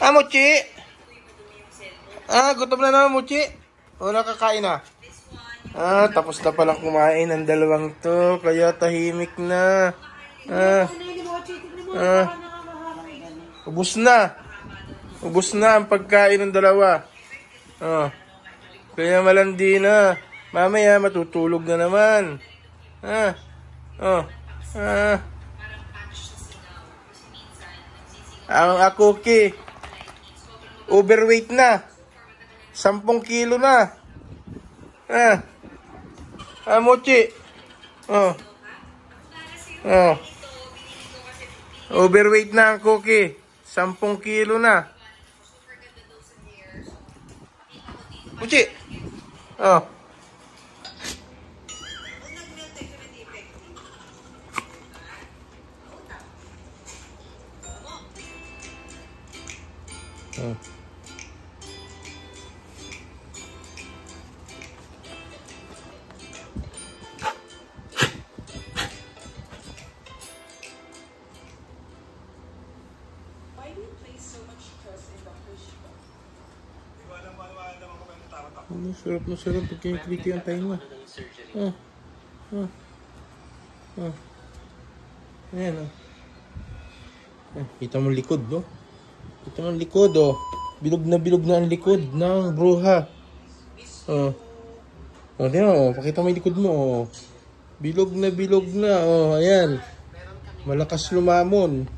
Ah, Mochi? Ah, gutom na naman, Mochi. O, nakakain na. Ah, tapos na palang kumain ang dalawang to. Kaya tahimik na. Ubus na. Ubus na ang pagkain ng dalawa. Kaya malandi na. Mamaya matutulog na naman. Ang Cookie, overweight na. 10 kilo na. Mochi. Overweight na ang Cookie. 10 kilo na. Mochi. Sarap na sarap pag kiniklik yung tayo mo. Ayan kita mo likod, no? Kita mo likod, oh. Bilog na ang likod ng bruha. Tingnan, pakita mo yung likod mo, oh. Bilog na, oh. Ayan. Malakas lumamon.